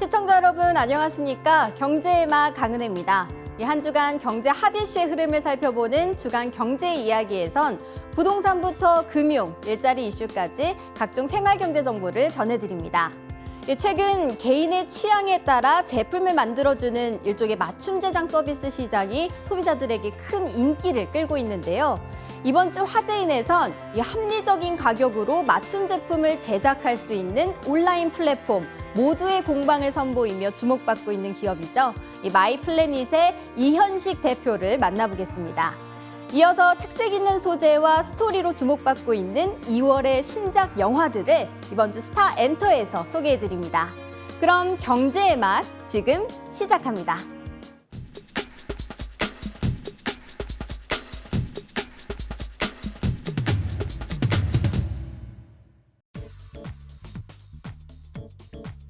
시청자 여러분 안녕하십니까? 경제의 맛 강은혜입니다. 한 주간 경제 핫이슈의 흐름을 살펴보는 주간 경제 이야기에선 부동산부터 금융, 일자리 이슈까지 각종 생활경제 정보를 전해드립니다. 최근 개인의 취향에 따라 제품을 만들어주는 일종의 맞춤 제작 서비스 시장이 소비자들에게 큰 인기를 끌고 있는데요. 이번 주 화제인에선 합리적인 가격으로 맞춤 제품을 제작할 수 있는 온라인 플랫폼 모두의 공방을 선보이며 주목받고 있는 기업이죠. 마이플래닛의 이현식 대표를 만나보겠습니다. 이어서 특색 있는 소재와 스토리로 주목받고 있는 2월의 신작 영화들을 이번 주 스타엔터에서 소개해드립니다. 그럼 경제의 맛 지금 시작합니다.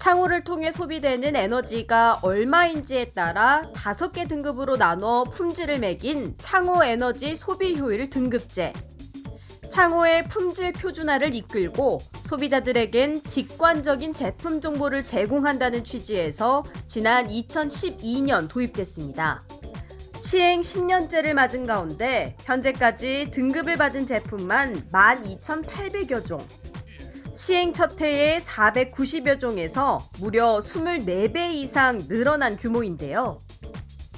창호를 통해 소비되는 에너지가 얼마인지에 따라 5개 등급으로 나눠 품질을 매긴 창호 에너지 소비 효율 등급제. 창호의 품질 표준화를 이끌고 소비자들에겐 직관적인 제품 정보를 제공한다는 취지에서 지난 2012년 도입됐습니다. 시행 10년째를 맞은 가운데 현재까지 등급을 받은 제품만 12,800여 종. 시행 첫 해에 490여 종에서 무려 24배 이상 늘어난 규모인데요.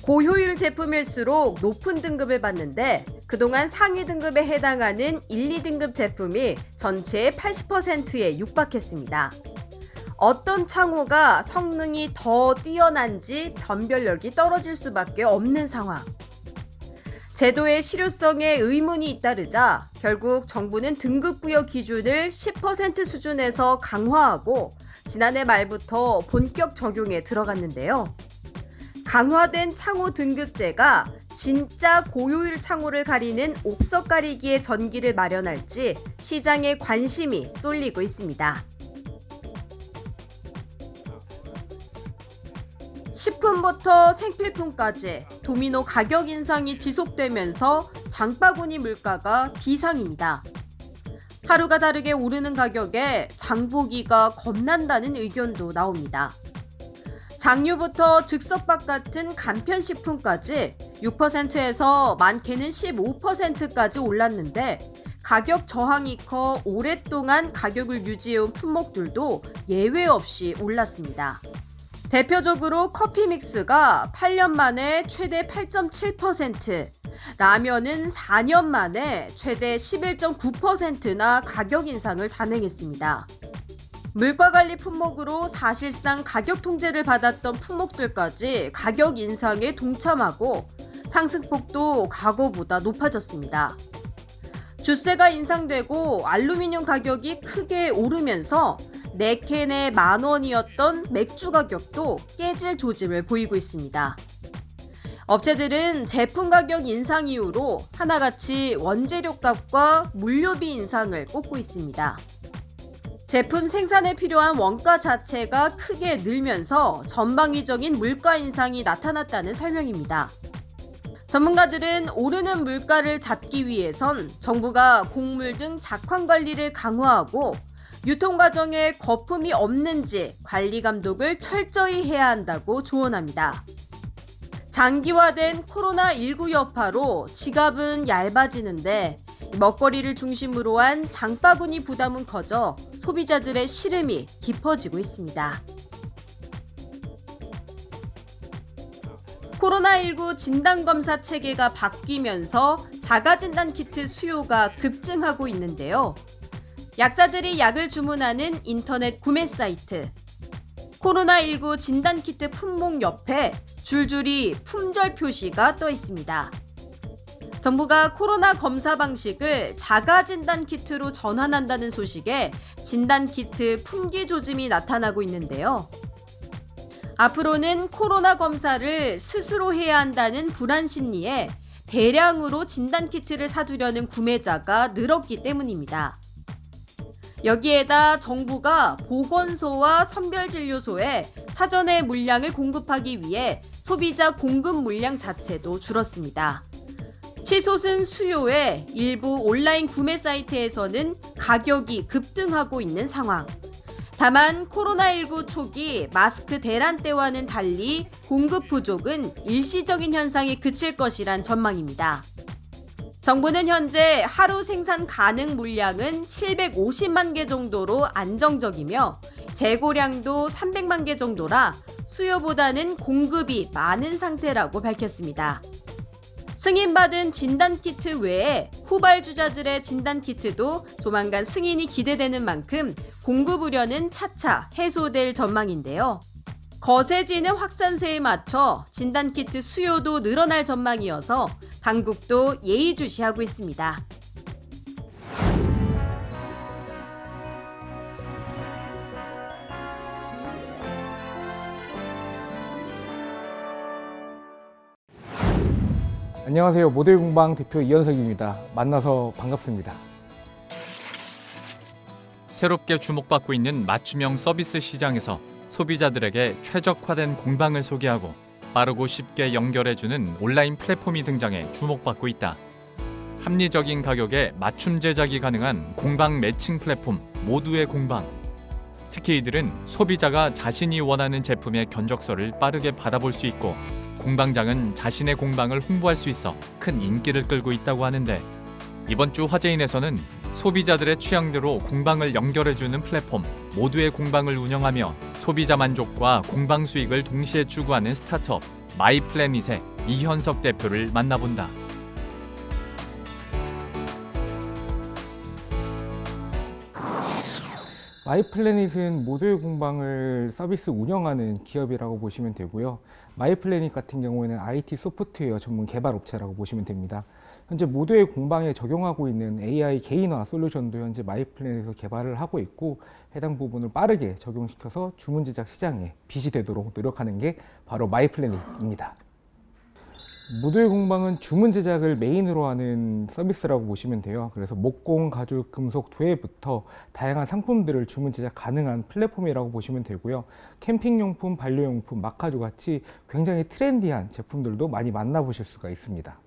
고효율 제품일수록 높은 등급을 받는데 그동안 상위 등급에 해당하는 1, 2등급 제품이 전체의 80%에 육박했습니다. 어떤 창호가 성능이 더 뛰어난지 변별력이 떨어질 수밖에 없는 상황. 제도의 실효성에 의문이 잇따르자 결국 정부는 등급부여 기준을 10% 수준에서 강화하고 지난해 말부터 본격 적용에 들어갔는데요. 강화된 창호 등급제가 진짜 고효율 창호를 가리는 옥석 가리기의 전기를 마련할지 시장에 관심이 쏠리고 있습니다. 식품부터 생필품까지 도미노 가격 인상이 지속되면서 장바구니 물가가 비상입니다. 하루가 다르게 오르는 가격에 장보기가 겁난다는 의견도 나옵니다. 장류부터 즉석밥 같은 간편식품까지 6%에서 많게는 15%까지 올랐는데 가격 저항이 커 오랫동안 가격을 유지해온 품목들도 예외 없이 올랐습니다. 대표적으로 커피 믹스가 8년 만에 최대 8.7%, 라면은 4년 만에 최대 11.9%나 가격 인상을 단행했습니다. 물가관리 품목으로 사실상 가격 통제를 받았던 품목들까지 가격 인상에 동참하고 상승폭도 과거보다 높아졌습니다. 주세가 인상되고 알루미늄 가격이 크게 오르면서 4캔에 10,000원이었던 맥주 가격도 깨질 조짐을 보이고 있습니다. 업체들은 제품 가격 인상 이후로 하나같이 원재료값과 물류비 인상을 꼽고 있습니다. 제품 생산에 필요한 원가 자체가 크게 늘면서 전방위적인 물가 인상이 나타났다는 설명입니다. 전문가들은 오르는 물가를 잡기 위해선 정부가 곡물 등 작황 관리를 강화하고 유통 과정에 거품이 없는지 관리 감독을 철저히 해야 한다고 조언합니다. 장기화된 코로나19 여파로 지갑은 얇아지는데 먹거리를 중심으로 한 장바구니 부담은 커져 소비자들의 시름이 깊어지고 있습니다. 코로나19 진단검사 체계가 바뀌면서 자가진단 키트 수요가 급증하고 있는데요. 약사들이 약을 주문하는 인터넷 구매 사이트. 코로나19 진단키트 품목 옆에 줄줄이 품절 표시가 떠 있습니다. 정부가 코로나 검사 방식을 자가진단키트로 전환한다는 소식에 진단키트 품귀 조짐이 나타나고 있는데요. 앞으로는 코로나 검사를 스스로 해야 한다는 불안 심리에 대량으로 진단키트를 사두려는 구매자가 늘었기 때문입니다. 여기에다 정부가 보건소와 선별진료소에 사전에 물량을 공급하기 위해 소비자 공급 물량 자체도 줄었습니다. 치솟은 수요에 일부 온라인 구매 사이트에서는 가격이 급등하고 있는 상황. 다만 코로나19 초기 마스크 대란 때와는 달리 공급 부족은 일시적인 현상에 그칠 것이란 전망입니다. 정부는 현재 하루 생산 가능 물량은 750만 개 정도로 안정적이며 재고량도 300만 개 정도라 수요보다는 공급이 많은 상태라고 밝혔습니다. 승인받은 진단키트 외에 후발주자들의 진단키트도 조만간 승인이 기대되는 만큼 공급 우려는 차차 해소될 전망인데요. 거세지는 확산세에 맞춰 진단키트 수요도 늘어날 전망이어서 당국도 예의주시하고 있습니다. 안녕하세요. 모델 공방 대표 이현석입니다. 만나서 반갑습니다. 새롭게 주목받고 있는 맞춤형 서비스 시장에서 소비자들에게 최적화된 공방을 소개하고 빠르고 쉽게 연결해주는 온라인 플랫폼이 등장해 주목받고 있다. 합리적인 가격에 맞춤 제작이 가능한 공방 매칭 플랫폼 모두의 공방. 특히 이들은 소비자가 자신이 원하는 제품의 견적서를 빠르게 받아볼 수 있고 공방장은 자신의 공방을 홍보할 수 있어 큰 인기를 끌고 있다고 하는데, 이번 주 화제인에서는 소비자들의 취향대로 공방을 연결해주는 플랫폼 모두의 공방을 운영하며 소비자 만족과 공방 수익을 동시에 추구하는 스타트업 마이플래닛의 이현석 대표를 만나본다. 마이플래닛은 모듈 공방을 서비스 운영하는 기업이라고 보시면 되고요. 마이플래닛 같은 경우에는 IT 소프트웨어 전문 개발 업체라고 보시면 됩니다. 현재 모듈 공방에 적용하고 있는 AI 개인화 솔루션도 현재 마이플래닛에서 개발을 하고 있고, 해당 부분을 빠르게 적용시켜서 주문 제작 시장에 빛이 되도록 노력하는 게 바로 마이플래닛입니다. 모듈 공방은 주문 제작을 메인으로 하는 서비스라고 보시면 돼요. 그래서 목공, 가죽, 금속, 도예부터 다양한 상품들을 주문 제작 가능한 플랫폼이라고 보시면 되고요. 캠핑용품, 반려용품, 마카주 같이 굉장히 트렌디한 제품들도 많이 만나보실 수가 있습니다.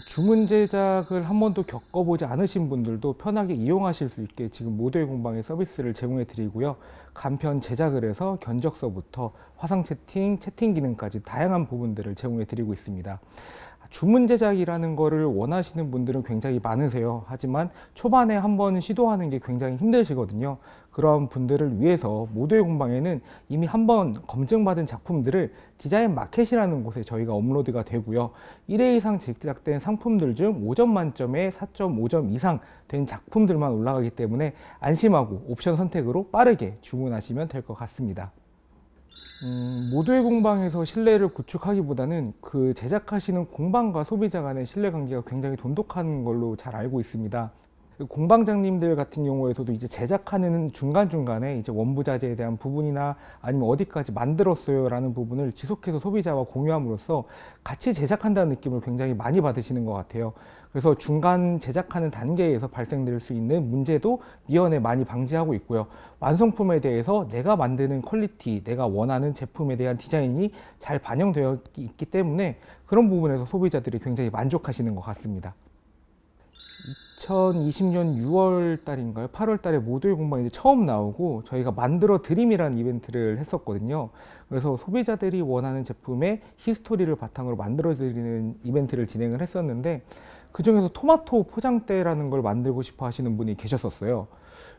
주문 제작을 한 번도 겪어보지 않으신 분들도 편하게 이용하실 수 있게 지금 모듈 공방의 서비스를 제공해 드리고요. 간편 제작을 해서 견적서부터 화상 채팅, 채팅 기능까지 다양한 부분들을 제공해 드리고 있습니다. 주문 제작이라는 거를 원하시는 분들은 굉장히 많으세요. 하지만 초반에 한번 시도하는 게 굉장히 힘드시거든요. 그런 분들을 위해서 모듈 공방에는 이미 한번 검증받은 작품들을 디자인 마켓이라는 곳에 저희가 업로드가 되고요. 1회 이상 제작된 상품들 중 5점 만점에 4.5점 이상 된 작품들만 올라가기 때문에 안심하고 옵션 선택으로 빠르게 주문하시면 될 것 같습니다. 모듈 공방에서 신뢰를 구축하기보다는 그 제작하시는 공방과 소비자 간의 신뢰관계가 굉장히 돈독한 걸로 잘 알고 있습니다. 공방장님들 같은 경우에서도 이제 제작하는 중간중간에 이제 원부자재에 대한 부분이나 아니면 어디까지 만들었어요 라는 부분을 지속해서 소비자와 공유함으로써 같이 제작한다는 느낌을 굉장히 많이 받으시는 것 같아요. 그래서 중간 제작하는 단계에서 발생될 수 있는 문제도 미연에 많이 방지하고 있고요. 완성품에 대해서 내가 만드는 퀄리티, 내가 원하는 제품에 대한 디자인이 잘 반영되어 있기 때문에 그런 부분에서 소비자들이 굉장히 만족하시는 것 같습니다. 2020년 6월 달인가요? 8월 달에 모듈 공방이 이제 처음 나오고 저희가 만들어 드림이라는 이벤트를 했었거든요. 그래서 소비자들이 원하는 제품의 히스토리를 바탕으로 만들어 드리는 이벤트를 진행을 했었는데, 그 중에서 토마토 포장대라는 걸 만들고 싶어 하시는 분이 계셨었어요.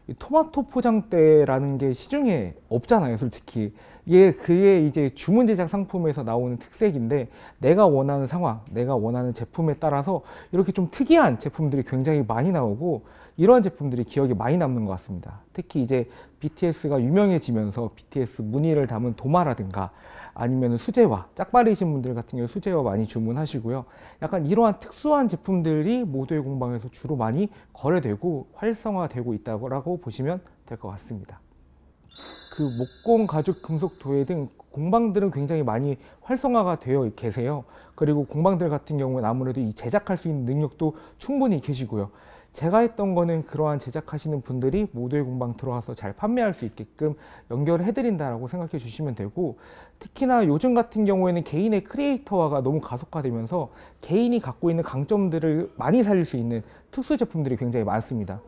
이 토마토 포장대라는 게 시중에 없잖아요, 솔직히. 이게 그게 이제 주문 제작 상품에서 나오는 특색인데, 내가 원하는 상황, 내가 원하는 제품에 따라서 이렇게 좀 특이한 제품들이 굉장히 많이 나오고, 이러한 제품들이 기억에 많이 남는 것 같습니다. 특히 이제 BTS가 유명해지면서 BTS 무늬를 담은 도마라든가 아니면 수제화, 짝발이신 분들 같은 경우 수제화 많이 주문하시고요. 약간 이러한 특수한 제품들이 모듈 공방에서 주로 많이 거래되고 활성화되고 있다고 보시면 될 것 같습니다. 그 목공, 가죽, 금속, 도예 등 공방들은 굉장히 많이 활성화가 되어 계세요. 그리고 공방들 같은 경우는 아무래도 이 제작할 수 있는 능력도 충분히 계시고요. 제가 했던 거는 그러한 제작하시는 분들이 모듈 공방 들어와서 잘 판매할 수 있게끔 연결을 해드린다라고 생각해 주시면 되고, 특히나 요즘 같은 경우에는 개인의 크리에이터화가 너무 가속화되면서 개인이 갖고 있는 강점들을 많이 살릴 수 있는 특수 제품들이 굉장히 많습니다.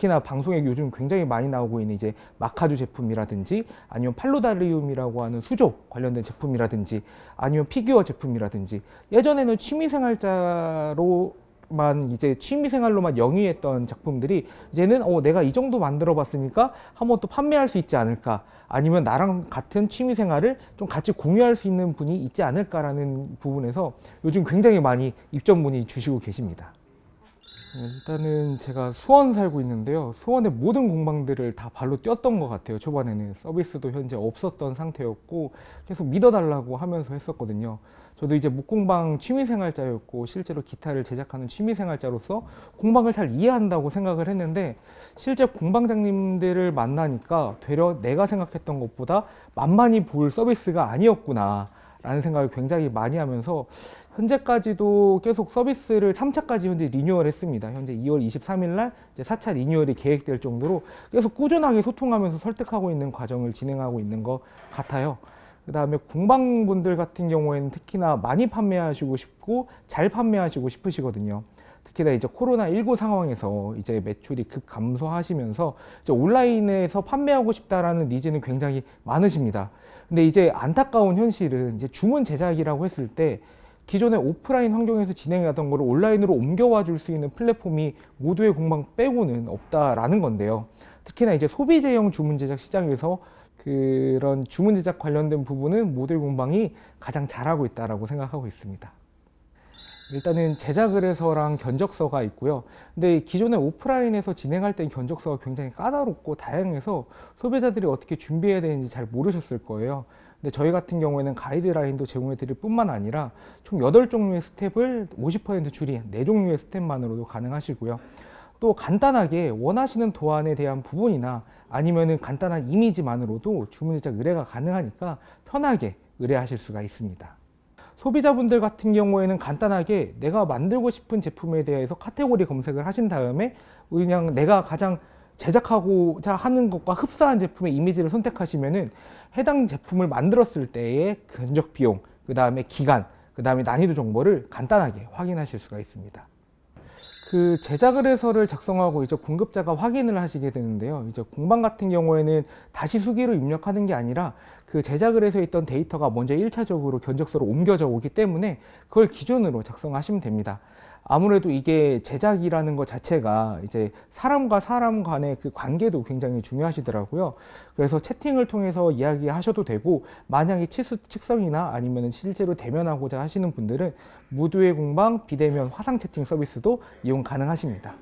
특히나 방송에 요즘 굉장히 많이 나오고 있는 이제 마카주 제품이라든지 아니면 팔로다리움이라고 하는 수족 관련된 제품이라든지 아니면 피규어 제품이라든지 예전에는 취미생활자로만 이제 취미생활로만 영위했던 작품들이 이제는 내가 이 정도 만들어 봤으니까 한번 또 판매할 수 있지 않을까, 아니면 나랑 같은 취미생활을 좀 같이 공유할 수 있는 분이 있지 않을까라는 부분에서 요즘 굉장히 많이 입점 문의 주시고 계십니다. 일단은 제가 수원 살고 있는데요. 수원의 모든 공방들을 다 발로 뛰었던 것 같아요. 초반에는 서비스도 현재 없었던 상태였고 계속 믿어달라고 하면서 했었거든요. 저도 이제 목공방 취미생활자였고 실제로 기타를 제작하는 취미생활자로서 공방을 잘 이해한다고 생각을 했는데 실제 공방장님들을 만나니까 되려 내가 생각했던 것보다 만만히 볼 서비스가 아니었구나 라는 생각을 굉장히 많이 하면서 현재까지도 계속 서비스를 3차까지 현재 리뉴얼 했습니다. 현재 2월 23일 날 이제 4차 리뉴얼이 계획될 정도로 계속 꾸준하게 소통하면서 설득하고 있는 과정을 진행하고 있는 것 같아요. 그 다음에 공방분들 같은 경우에는 특히나 많이 판매하시고 싶고 잘 판매하시고 싶으시거든요. 특히나 이제 코로나19 상황에서 이제 매출이 급 감소하시면서 이제 온라인에서 판매하고 싶다라는 니즈는 굉장히 많으십니다. 근데 이제 안타까운 현실은 이제 주문 제작이라고 했을 때 기존의 오프라인 환경에서 진행하던 거를 온라인으로 옮겨와 줄 수 있는 플랫폼이 모두의 공방 빼고는 없다라는 건데요. 특히나 이제 소비재형 주문 제작 시장에서 그런 주문 제작 관련된 부분은 모두의 공방이 가장 잘하고 있다라고 생각하고 있습니다. 일단은 제작을 해서랑 견적서가 있고요. 근데 기존에 오프라인에서 진행할 때 견적서가 굉장히 까다롭고 다양해서 소비자들이 어떻게 준비해야 되는지 잘 모르셨을 거예요. 근데 저희 같은 경우에는 가이드라인도 제공해 드릴 뿐만 아니라 총 8종류의 스텝을 50% 줄인 4종류의 스텝만으로도 가능하시고요. 또 간단하게 원하시는 도안에 대한 부분이나 아니면은 간단한 이미지만으로도 주문 제작 의뢰가 가능하니까 편하게 의뢰하실 수가 있습니다. 소비자분들 같은 경우에는 간단하게 내가 만들고 싶은 제품에 대해서 카테고리 검색을 하신 다음에 그냥 내가 가장 제작하고자 하는 것과 흡사한 제품의 이미지를 선택하시면은 해당 제품을 만들었을 때의 견적 비용, 그 다음에 기간, 그 다음에 난이도 정보를 간단하게 확인하실 수가 있습니다. 그 제작 의뢰서를 작성하고 이제 공급자가 확인을 하시게 되는데요. 이제 공방 같은 경우에는 다시 수기로 입력하는 게 아니라 그 제작 의뢰서에 있던 데이터가 먼저 1차적으로 견적서로 옮겨져 오기 때문에 그걸 기준으로 작성하시면 됩니다. 아무래도 이게 제작이라는 것 자체가 이제 사람과 사람 간의 그 관계도 굉장히 중요하시더라고요. 그래서 채팅을 통해서 이야기하셔도 되고, 만약에 치수 측정이나 아니면 실제로 대면하고자 하시는 분들은 모두의 공방 비대면 화상 채팅 서비스도 이용 가능하십니다.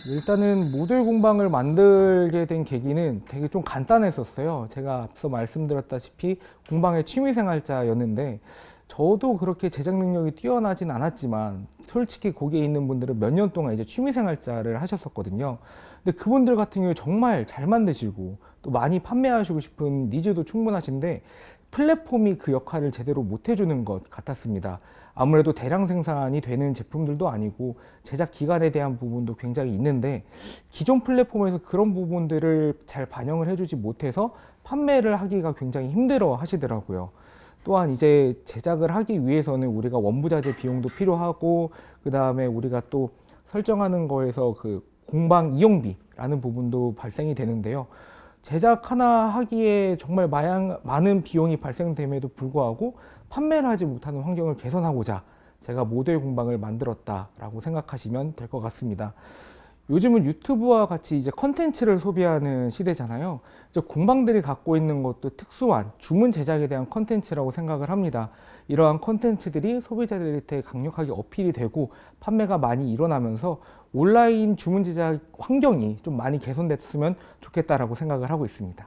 일단은 모듈 공방을 만들게 된 계기는 되게 좀 간단했었어요. 제가 앞서 말씀드렸다시피 공방의 취미생활자였는데 저도 그렇게 제작 능력이 뛰어나진 않았지만 솔직히 거기에 있는 분들은 몇 년 동안 이제 취미생활자를 하셨었거든요. 근데 그분들 같은 경우에 정말 잘 만드시고 또 많이 판매하시고 싶은 니즈도 충분하신데 플랫폼이 그 역할을 제대로 못 해주는 것 같았습니다. 아무래도 대량 생산이 되는 제품들도 아니고 제작 기간에 대한 부분도 굉장히 있는데 기존 플랫폼에서 그런 부분들을 잘 반영을 해주지 못해서 판매를 하기가 굉장히 힘들어 하시더라고요. 또한 이제 제작을 하기 위해서는 우리가 원부자재 비용도 필요하고 그 다음에 우리가 또 설정하는 거에서 그 공방 이용비라는 부분도 발생이 되는데요. 제작 하나 하기에 정말 많은 비용이 발생됨에도 불구하고 판매를 하지 못하는 환경을 개선하고자 제가 모듈 공방을 만들었다라고 생각하시면 될 것 같습니다. 요즘은 유튜브와 같이 이제 컨텐츠를 소비하는 시대잖아요. 이제 공방들이 갖고 있는 것도 특수한 주문 제작에 대한 컨텐츠라고 생각을 합니다. 이러한 컨텐츠들이 소비자들한테 강력하게 어필이 되고 판매가 많이 일어나면서 온라인 주문 제작 환경이 좀 많이 개선됐으면 좋겠다라고 생각을 하고 있습니다.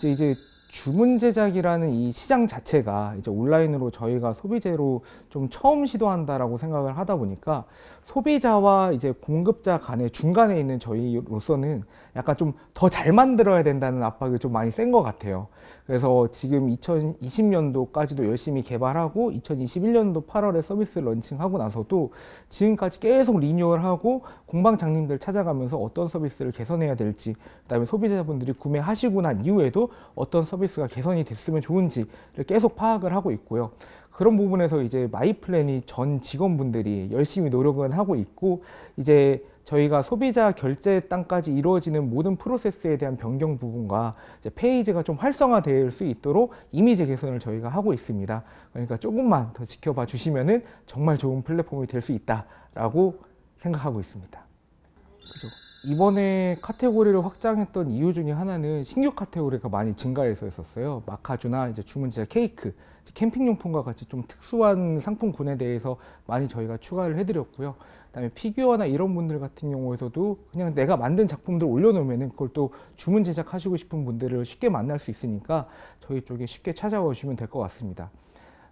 이제 주문 제작이라는 이 시장 자체가 이제 온라인으로 저희가 소비재로 좀 처음 시도한다라고 생각을 하다 보니까 소비자와 이제 공급자 간의 중간에 있는 저희로서는 약간 좀 더 잘 만들어야 된다는 압박이 좀 많이 센 것 같아요. 그래서 지금 2020년도까지도 열심히 개발하고 2021년도 8월에 서비스 런칭하고 나서도 지금까지 계속 리뉴얼하고 공방장님들 찾아가면서 어떤 서비스를 개선해야 될지, 그다음에 소비자분들이 구매하시고 난 이후에도 어떤 서비스가 개선이 됐으면 좋은지를 계속 파악을 하고 있고요. 그런 부분에서 이제 마이플래닛 전 직원분들이 열심히 노력은 하고 있고, 이제 저희가 소비자 결제 땅까지 이루어지는 모든 프로세스에 대한 변경 부분과 이제 페이지가 좀 활성화될 수 있도록 이미지 개선을 저희가 하고 있습니다. 그러니까 조금만 더 지켜봐 주시면은 정말 좋은 플랫폼이 될 수 있다라고 생각하고 있습니다. 그죠? 이번에 카테고리를 확장했던 이유 중에 하나는 신규 카테고리가 많이 증가해서였었어요. 마카주나 이제 주문 제작 케이크, 캠핑용품과 같이 좀 특수한 상품군에 대해서 많이 저희가 추가를 해드렸고요. 그다음에 피규어나 이런 분들 같은 경우에서도 그냥 내가 만든 작품들 올려놓으면은 그걸 또 주문 제작하시고 싶은 분들을 쉽게 만날 수 있으니까 저희 쪽에 쉽게 찾아오시면 될 것 같습니다.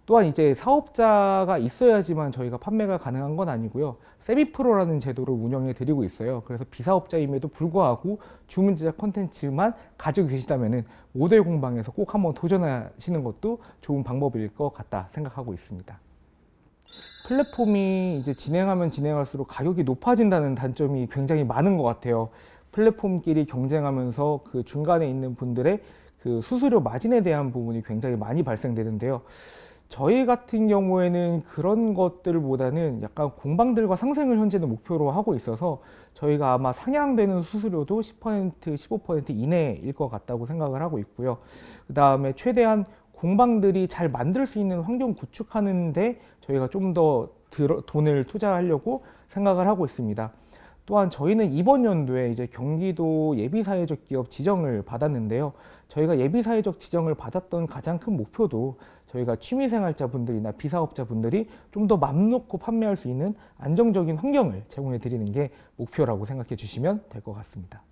또한 이제 사업자가 있어야지만 저희가 판매가 가능한 건 아니고요. 세미프로라는 제도를 운영해 드리고 있어요. 그래서 비사업자임에도 불구하고 주문 제작 콘텐츠만 가지고 계시다면은 모델 공방에서 꼭 한번 도전하시는 것도 좋은 방법일 것 같다 생각하고 있습니다. 플랫폼이 이제 진행하면 진행할수록 가격이 높아진다는 단점이 굉장히 많은 것 같아요. 플랫폼끼리 경쟁하면서 그 중간에 있는 분들의 그 수수료 마진에 대한 부분이 굉장히 많이 발생되는데요. 저희 같은 경우에는 그런 것들보다는 약간 공방들과 상생을 현재는 목표로 하고 있어서 저희가 아마 상향되는 수수료도 10%, 15% 이내일 것 같다고 생각을 하고 있고요. 그 다음에 최대한 공방들이 잘 만들 수 있는 환경 구축하는데 저희가 좀 더 돈을 투자하려고 생각을 하고 있습니다. 또한 저희는 이번 연도에 이제 경기도 예비사회적 기업 지정을 받았는데요. 저희가 예비사회적 지정을 받았던 가장 큰 목표도 저희가 취미생활자분들이나 비사업자분들이 좀 더 맘 놓고 판매할 수 있는 안정적인 환경을 제공해 드리는 게 목표라고 생각해 주시면 될 것 같습니다.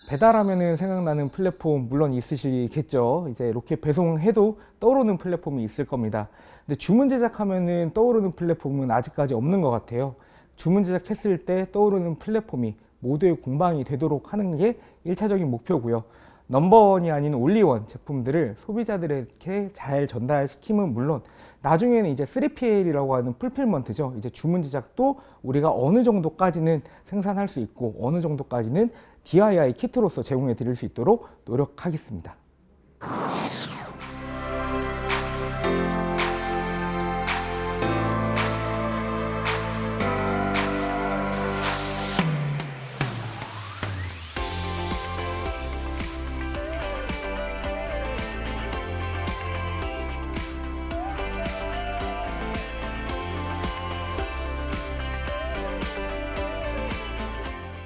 배달하면은 생각나는 플랫폼 물론 있으시겠죠. 이제 로켓 배송해도 떠오르는 플랫폼이 있을 겁니다. 근데 주문 제작하면은 떠오르는 플랫폼은 아직까지 없는 것 같아요. 주문 제작했을 때 떠오르는 플랫폼이 모두의 공방이 되도록 하는 게 1차적인 목표고요. 넘버원이 아닌 올리원 제품들을 소비자들에게 잘 전달시키면 물론 나중에는 이제 3PL이라고 하는 풀필먼트죠. 이제 주문 제작도 우리가 어느 정도까지는 생산할 수 있고 어느 정도까지는 DIY 키트로서 제공해 드릴 수 있도록 노력하겠습니다.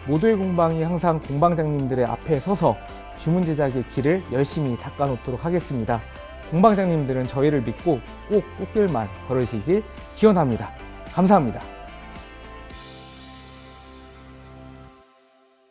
모두의 공방이 항상 공방장님들의 앞에 서서 주문 제작의 길을 열심히 닦아놓도록 하겠습니다. 공방장님들은 저희를 믿고 꼭 꽃길만 걸으시길 기원합니다. 감사합니다.